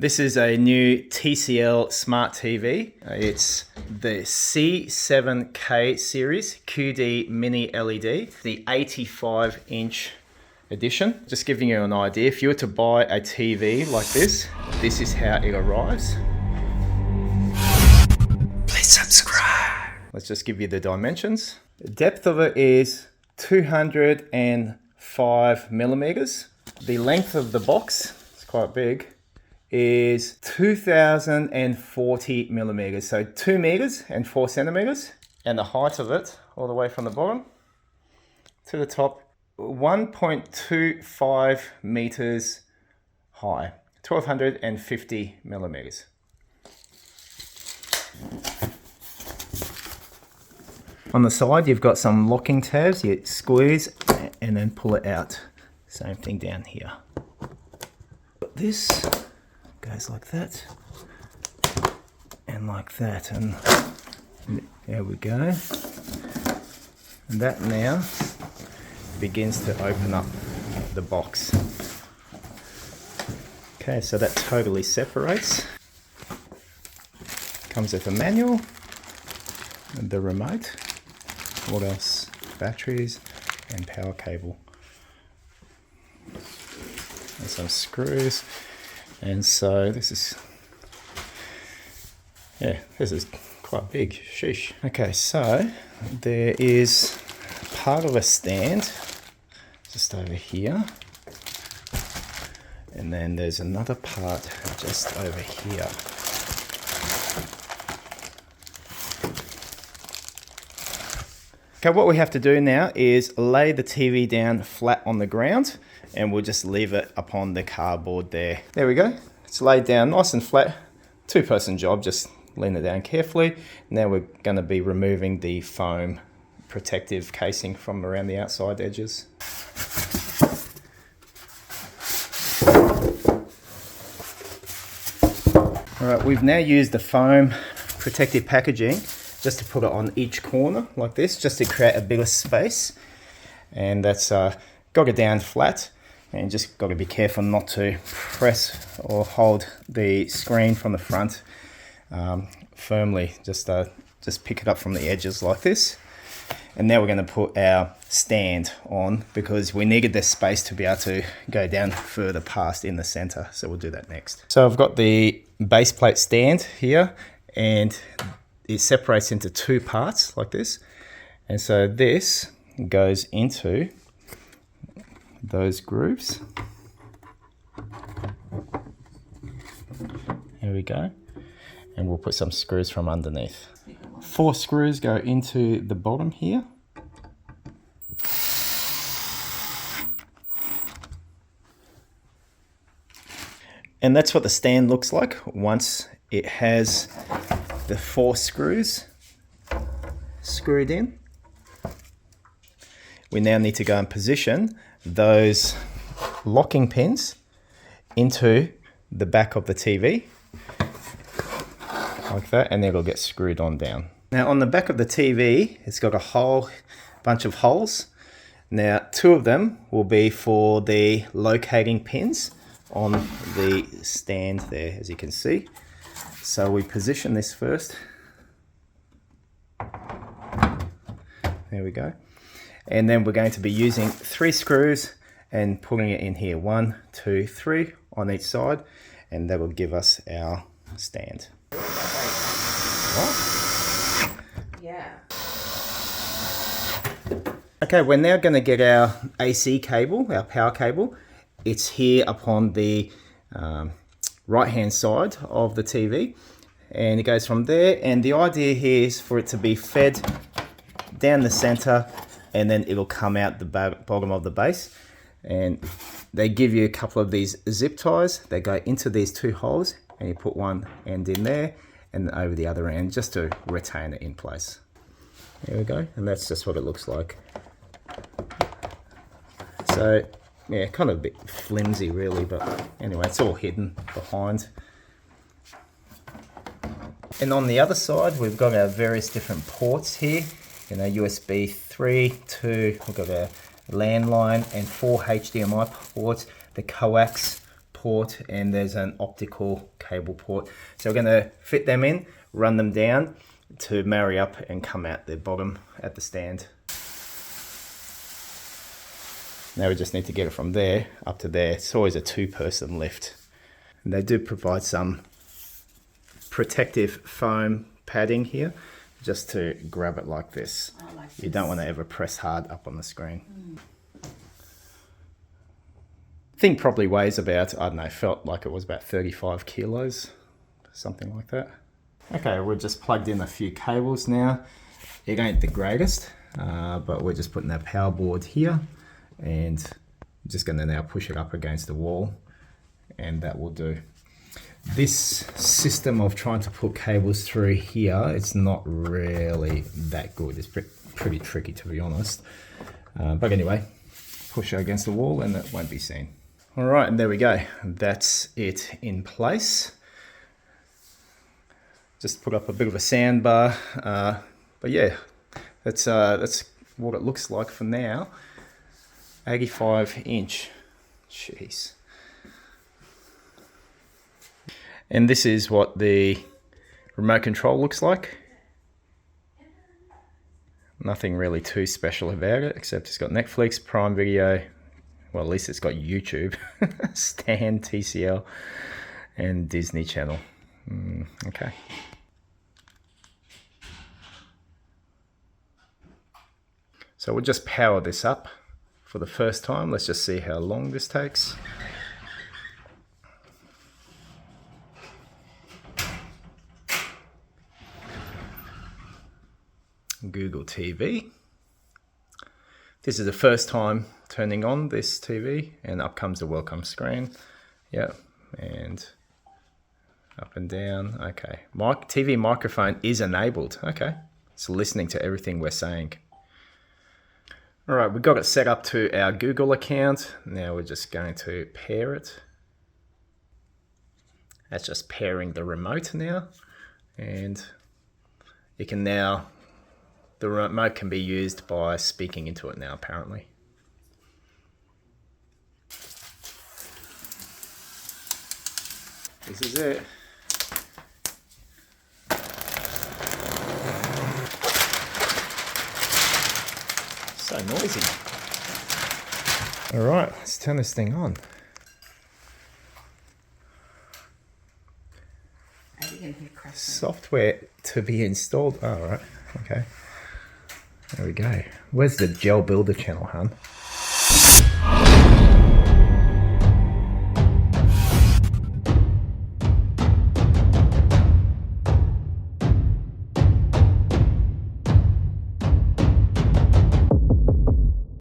This is a new TCL smart TV. It's the C7K series QD mini LED, the 85-inch edition. Just giving you an idea, if you were to buy a TV like this is how it arrives. Please subscribe. Let's just give you the dimensions. The depth of it is 205 millimeters. The length of the box, it's quite big, is 2040 millimeters. So 2 meters and 4 centimeters. And the height of it, all the way from the bottom to the top, 1.25 meters high, 1250 millimeters. On the side, you've got some locking tabs. You squeeze and then pull it out. Same thing down here. This goes like that and like that, and there we go. And that now begins to open up the box. Okay, so that totally separates. Comes with a manual and the remote. What else? Batteries and power cable. And some screws. And so this is quite big. Sheesh. Okay, so there is part of a stand just over here. And then there's another part just over here. Okay, what we have to do now is lay the TV down flat on the ground, and we'll just leave it upon the cardboard there. There we go. It's laid down nice and flat. Two-person job, just lean it down carefully. Now we're going to be removing the foam protective casing from around the outside edges. All right, we've now used the foam protective packaging just to put it on each corner like this, just to create a bigger space. And that's got it down flat, and just got to be careful not to press or hold the screen from the front firmly. Just pick it up from the edges like this. And now we're going to put our stand on, because we needed this space to be able to go down further past in the center. So we'll do that next. So I've got the base plate stand here, and it separates into two parts like this. And so this goes into those grooves. Here we go. And we'll put some screws from underneath. 4 screws go into the bottom here. And that's what the stand looks like once it has the 4 screws screwed in. We now need to go and position those locking pins into the back of the TV like that, and then it'll get screwed on down. Now on the back of the TV, it's got a whole bunch of holes. Now 2 of them will be for the locating pins on the stand there, as you can see. So we position this first. There we go. And then we're going to be using 3 screws and putting it in here. 1, 2, 3 on each side, and that will give us our stand. What? Yeah. Okay, we're now going to get our AC cable, our power cable. It's here upon the right hand side of the TV, and it goes from there. And the idea here is for it to be fed down the center, and then it'll come out the bottom of the base. And they give you a couple of these zip ties. They go into these 2 holes, and you put one end in there and over the other end, just to retain it in place. There we go, and that's just what it looks like. So yeah, kind of a bit flimsy really, but anyway, it's all hidden behind. And on the other side, we've got our various different ports here. You know, USB 3, 2, we've got our landline and 4 HDMI ports, the coax port and there's an optical cable port. So we're going to fit them in, run them down to marry up and come out the bottom at the stand. Now we just need to get it from there up to there. It's always a 2-person lift. And they do provide some protective foam padding here just to grab it like this. You don't want to ever press hard up on the screen. Thing probably weighs about, I don't know, felt like it was about 35 kilos, something like that. Okay, we've just plugged in a few cables now. It ain't the greatest, but we're just putting that power board here and just going to now push it up against the wall, and that will do. This system of trying to put cables through here, it's not really that good. It's pretty tricky, to be honest. But anyway, push it against the wall and it won't be seen. All right, and there we go. That's it in place. Just put up a bit of a sandbar, but yeah, that's what it looks like for now. 85-inch, jeez. And this is what the remote control looks like. Nothing really too special about it, except it's got Netflix, Prime Video, well, at least it's got YouTube, Stan, TCL, and Disney Channel. Okay. So we'll just power this up for the first time. Let's just see how long this takes. Google TV. This is the first time turning on this TV, and up comes the welcome screen. Yep, and up and down. Okay, TV microphone is enabled. Okay, it's listening to everything we're saying. All right, we've got it set up to our Google account. Now we're just going to pair it. That's just pairing the remote now, and you can now, the remote can be used by speaking into it now, apparently. This is it. So noisy. All right, let's turn this thing on. Software to be installed. Oh, all right, okay. There we go. Where's the Gel Builder channel, hun?